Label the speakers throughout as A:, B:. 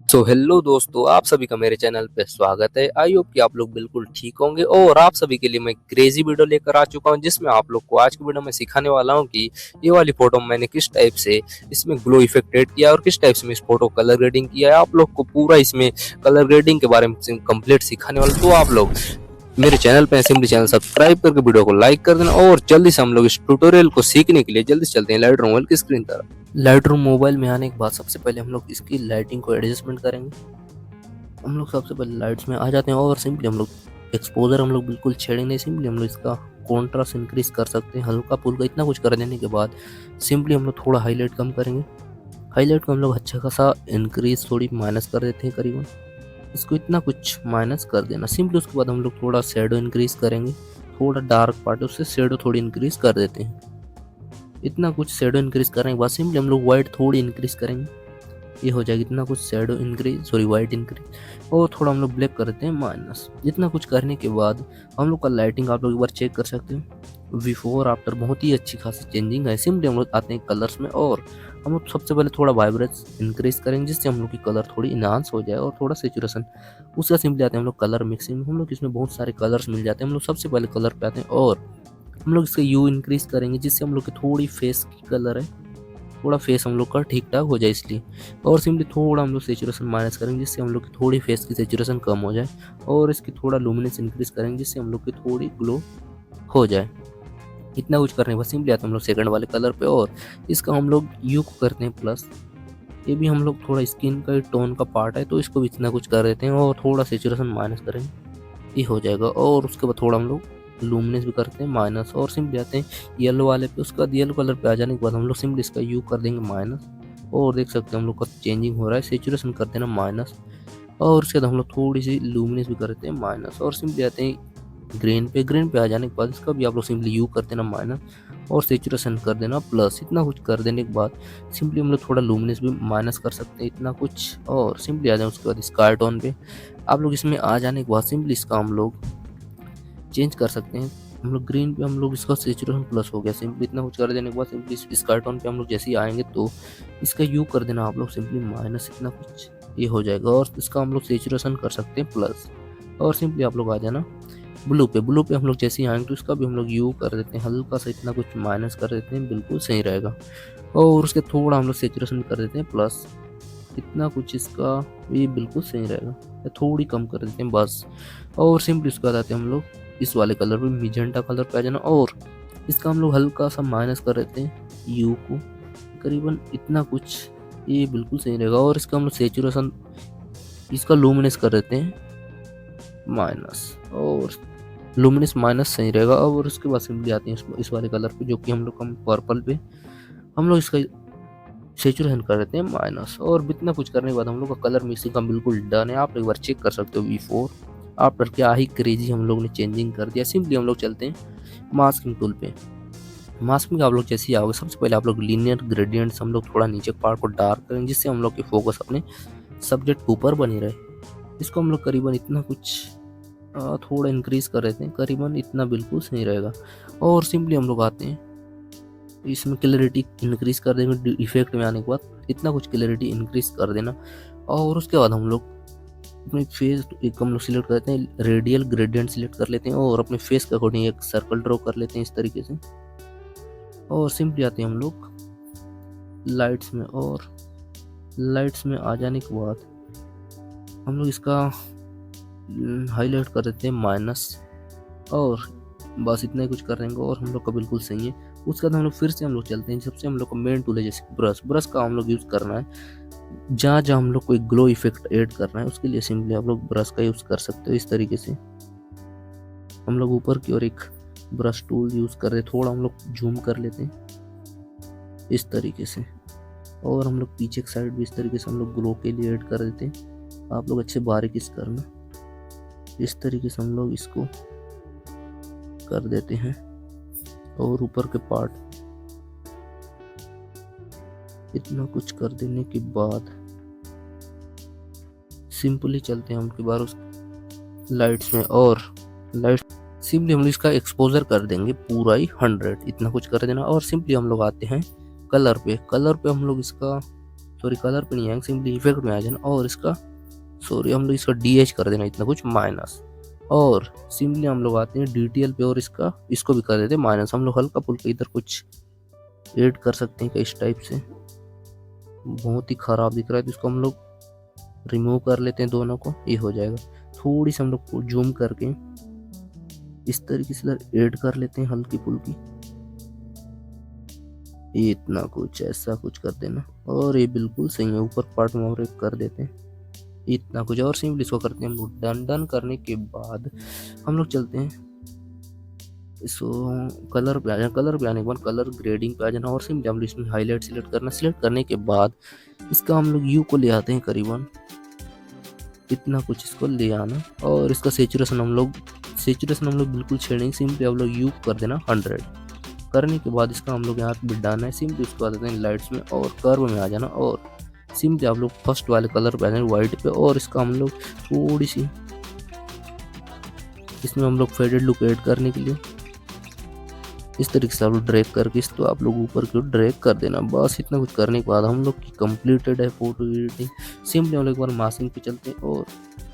A: Hello दोस्तों, आप सभी का मेरे चैनल पे स्वागत है। आई होप कि आप लोग बिल्कुल ठीक होंगे और आप सभी के लिए मैं क्रेजी वीडियो लेकर आ चुका हूं, जिसमें आप लोग को आज की वीडियो में सिखाने वाला हूं कि ये वाली फोटो मैंने किस टाइप से इसमें ग्लो इफेक्ट ऐड किया और किस टाइप से मैं इस फोटो कलर ग्रेडिंग किया है। आप लोग को पूरा इसमें कलर ग्रेडिंग के बारे में कंप्लीट सिखाने वाला, तो आप लोग मेरे चैनल पे सिंपली चैनल सब्सक्राइब करके वीडियो को लाइक कर देना और जल्दी से हम लोग इस ट्यूटोरियल को सीखने के लिए जल्दी से चलते हैं लाइटरूम मोबाइल की स्क्रीन तरफ। लाइटरूम मोबाइल में आने के बाद सबसे पहले हम लोग इसकी लाइटिंग को एडजस्टमेंट करेंगे। हम लोग सबसे पहले लाइट्स में आ जाते हैं और सिंपली हम लोग एक्सपोजर हम लोग बिल्कुल छेड़ेंगे नहीं। सिंपली हम लोग इसका कॉन्ट्रास्ट इंक्रीज कर सकते हैं हल्का फुल्का। इतना कुछ कर देने के बाद सिंपली हम लोग थोड़ा हाईलाइट कम करेंगे। हाईलाइट को हम लोग अच्छा खासा इंक्रीज थोड़ी माइनस कर देते हैं, करीबन इसको इतना कुछ माइनस कर देना। सिंपली उसके बाद हम लोग थोड़ा शेडो इंक्रीज करेंगे, थोड़ा डार्क पार्ट है उससे शेडो थोड़ी इंक्रीज कर देते हैं। इतना कुछ शेडो इंक्रीज करने के बाद सिंपली हम लोग वाइट थोड़ी इंक्रीज करेंगे, ये हो जाएगी इतना कुछ shadow increase, sorry white increase, और थोड़ा हम लोग ब्लैक करते हैं माइनस। इतना कुछ करने के बाद हम लोग का लाइटिंग आप लोग एक बार चेक कर सकते हो। बिफोर आफ्टर बहुत ही अच्छी खासी चेंजिंग है। सिंपली हम लोग आते हैं कलर्स में और हम लोग सबसे पहले थोड़ा वाइब्रेंस इंक्रीज करेंगे, जिससे हम लोग की कलर थोड़ी इनहांस हो जाए और थोड़ा सेचुरेशन। उसका सिंपली आते हैं हम लोग कलर मिक्सिंग। हम लोग इसमें बहुत सारे कलर्स मिल जाते हैं। हम लोग सबसे पहले कलर पे आते हैं और हम लोग इसका यू इंक्रीज करेंगे, जिससे हम लोग की थोड़ी फेस की कलर है, थोड़ा फेस हम लोग का ठीक ठाक हो जाए इसलिए। और सिंपली थोड़ा हम लोग सेचुरेशन माइनस करेंगे, जिससे हम लोग की थोड़ी फेस की सेचुरेशन कम हो जाए और इसकी थोड़ा लुमिनेंस इंक्रीज करेंगे, जिससे हम लोग की थोड़ी ग्लो हो जाए। इतना कुछ करने के बाद सिंपली आते हैं हम लोग सेकंड वाले कलर पे और इसका हम लोग यू को करते हैं प्लस। ये भी हम लोग थोड़ा स्किन का टोन का पार्ट है, तो इसको भी इतना कुछ कर देते हैं और थोड़ा सेचुरेशन माइनस करेंगे, ये हो जाएगा। और उसके बाद थोड़ा हम लोग लूमिनेंस भी करते हैं माइनस और सिंपली आते हैं येलो वाले पे। उसके बाद येलो कलर पे आ जाने के बाद हम लोग सिंपली इसका यू कर देंगे माइनस और देख सकते हैं हम लोग का चेंजिंग हो रहा है। सेचुरेशन कर देना माइनस और उसके बाद हम लोग थोड़ी सी लूमिनेंस भी कर देते हैं माइनस और सिंपली आते हैं ग्रीन पे। ग्रीन पे आ जाने के बाद इसका भी आप लोग सिंपली यू कर देना माइनस और सेचुरेशन कर देना प्लस। इतना कुछ कर देने के बाद सिंपली हम लोग थोड़ा लूमिनेंस भी माइनस कर सकते हैं, इतना कुछ। और सिंपली आ जाए उसके बाद स्काई टोन पे। आप लोग इसमें आ जाने के बाद सिंपली इसका हम लोग चेंज कर सकते हैं। हम लोग ग्रीन पे हम लोग इसका सेचुरेशन प्लस हो गया। सिंपली इतना कुछ कर देने के बाद सिंपली स्काई टोन पे हम लोग जैसे ही आएंगे तो इसका यू कर देना आप लोग सिंपली माइनस, इतना कुछ ये हो जाएगा। और इसका हम लोग सेचुरेशन कर सकते हैं प्लस और सिंपली आप लोग आ जाना ब्लू पे। ब्लू पे हम लोग जैसे ही आएंगे तो इसका भी हम लोग यू कर देते हैं हल्का सा, इतना कुछ माइनस कर देते हैं, बिल्कुल सही रहेगा। और उसके थोड़ा हम लोग सेचुरेशन कर देते हैं प्लस, इतना कुछ इसका ये बिल्कुल सही रहेगा। थोड़ी कम कर देते हैं बस। और सिंपली उसके बाद आते हैं हम लोग इस वाले कलर पे, मिजेंटा कलर पे आ जाना और इसका हम लोग हल्का सा माइनस कर देते हैं यू को, करीबन इतना कुछ, ये बिल्कुल सही रहेगा। और इसका हम लोग सेचुरेशन, इसका लूमिनेंस कर देते हैं माइनस और लूमिनेंस माइनस सही रहेगा। और उसके बाद सिंपली आते हैं इस वाले कलर पे, जो कि हम लोग कम पर्पल पे हम लोग इसका सेचुरेशन कर देते हैं माइनस। और इतना कुछ करने के बाद हम लोग का कलर मिक्सिंग का बिल्कुल डन है। आप एक बार चेक कर सकते हो बिफोर आफ्टर, क्या ही क्रेजी हम लोग ने चेंजिंग कर दिया। सिंपली हम लोग चलते हैं मास्किंग टूल पे। मास्किंग आप लोग जैसे ही आओगे सबसे पहले आप लोग लीनियर ग्रेडियंट्स हम लोग थोड़ा नीचे पार्ट को डार्क करेंगे, जिससे हम लोग की फोकस अपने सब्जेक्ट के ऊपर बनी रहे। इसको हम लोग करीबन इतना कुछ थोड़ा इंक्रीज कर देते हैं, करीबन इतना बिल्कुल सही रहेगा। और सिंपली हम लोग आते हैं इसमें क्लैरिटी इंक्रीज कर देंगे। इफेक्ट में आने के बाद इतना कुछ क्लैरिटी इंक्रीज कर देना। और उसके बाद हम लोग अपने फेस एक हम लोग सिलेक्ट करते हैं, रेडियल ग्रेडियंट सिलेक्ट कर लेते हैं और अपने फेस के अकॉर्डिंग एक सर्कल ड्रॉ कर लेते हैं इस तरीके से। और सिंपली आते हैं हम लोग लाइट्स में और लाइट्स में आ जाने के बाद हम लोग इसका हाईलाइट कर देते हैं माइनस और बस इतना ही कुछ कर देंगे और हम लोग का बिल्कुल सही है। उसके बाद हम लोग फिर से हम लोग चलते हैं, सबसे हम लोग का मेन टूल है जैसे ब्रश। ब्रश का हम लोग यूज़ करना है जहाँ जहाँ हम लोग कोई ग्लो इफेक्ट ऐड करना है, उसके लिए सिंपली आप लोग ब्रश का यूज़ कर सकते हो। इस तरीके से हम लोग ऊपर की ओर एक ब्रश टूल यूज़ कर रहे, थोड़ा हम लोग जूम कर लेते हैं इस तरीके से। और हम लोग पीछे की साइड भी इस तरीके से हम लोग ग्लो के लिए ऐड कर देते हैं। आप लोग अच्छे बारीक इस करना, इस तरीके से हम लोग इसको कर देते हैं। और ऊपर के पार्ट इतना कुछ कर देने के बाद सिंपली चलते हैं हम के बार उस लाइट्स में और लाइट सिंपली हम लोग इसका एक्सपोजर कर देंगे पूरा ही 100, इतना कुछ कर देना। और सिंपली हम लोग आते हैं कलर पे। कलर पे हम लोग इसका सॉरी कलर पे नहीं आएंगे, सिंपली इफेक्ट में आ जाना और इसका सॉरी हम लोग इसका DH कर देना इतना कुछ माइनस, और सिंपली हम लोग आते हैं DTL पे और इसको भी कर देते हैं माइनस। हम लोग हल्का फुल्का इधर कुछ ऐड कर सकते हैं इस टाइप से, बहुत ही खराब दिख रहा है तो इसको हम लोग रिमूव कर लेते हैं दोनों को, ये हो जाएगा। थोड़ी सी हम लोग जूम करके इस तरीके से इधर ऐड कर लेते हैं हल्की फुल्की, ये इतना कुछ ऐसा कुछ कर देना और ये बिल्कुल सही है। ऊपर पार्ट में और एक कर देते हैं इतना कुछ और सिंपली इसको करते हैं हम लोग डन। डन करने के बाद हम लोग चलते हैं इसको कलर पे आ जाना, कलर पे आने के बाद कलर ग्रेडिंग पे आ जाना और सिंपली हम लोग इसमें हाईलाइट सिलेक्ट करना। सिलेक्ट करने के बाद इसका हम लोग यू को ले आते हैं करीबन इतना कुछ इसको ले आना और इसका सेचुरेशन हम लोग बिल्कुल छेड़ेंगे। सिंपली हम लोग यू कर देना 100 करने के बाद इसका हम लोग यहाँ पे डालना है। सिंपली उसको आ देते हैं लाइट्स में और कर्व में आ जाना और सिंपली आप लोग फर्स्ट वाले कलर पे आ जाना व्हाइट पे और इसका हम लोग थोड़ी सी इसमें हम लोग फेडेड लुक ऐड करने के लिए इस तरीके से आप लोग ड्रैग करके इसको आप लोग ऊपर की ओर ड्रैग कर देना। बस इतना कुछ करने के बाद हम लोग की कंप्लीटेड है फोटो एडिटिंग। सिंपली हम लोग एक बार मास्किंग पे चलते हैं और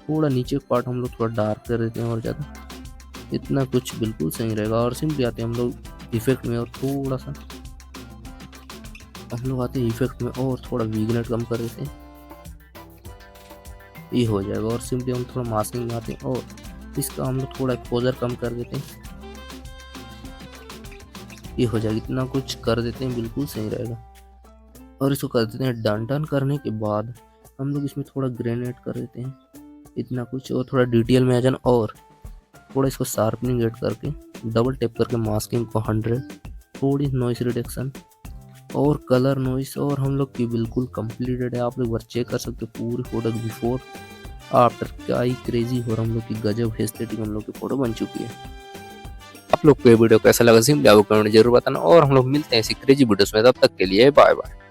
A: थोड़ा नीचे का पार्ट हम लोग थोड़ा डार्क कर देते हैं और ज़्यादा, इतना कुछ बिल्कुल सही रहेगा। और सिंपली आते हैं हम लोग इफेक्ट में और थोड़ा सा हम लोग आते हैं इफेक्ट में और थोड़ा विग्नेट कम कर देते हैं, ये हो जाएगा। और सिंपली हम थोड़ा मास्किंग में आते हैं और इसका हम लोग थोड़ा एक्सपोजर कम कर देते हैं, ये हो जाएगा। इतना कुछ कर देते हैं बिल्कुल सही रहेगा और इसको कर देते हैं डन। डन करने के बाद हम लोग इसमें थोड़ा ग्रेन ऐड कर देते हैं इतना कुछ और थोड़ा डिटेल में आ जाना और थोड़ा इसको शार्पनिंग ऐड करके डबल टैप करके मास्किंग को 100, थोड़ी नॉइस रिडक्शन और कलर नॉइस और हम लोग की बिल्कुल कंप्लीटेड है। आप लोग बार चेक कर सकते हो पूरी फोटो बिफोर आफ्टर, क्या ही क्रेजी हो रहा हम लोग की गजब एस्थेटिक हम लोग की फोटो बन चुकी है। आप लोग को ये वीडियो कैसा लगा सिंपली आप कमेंट जरूर बताना और हम लोग मिलते हैं ऐसी क्रेजी वीडियोस में, तब तक के लिए बाय बाय।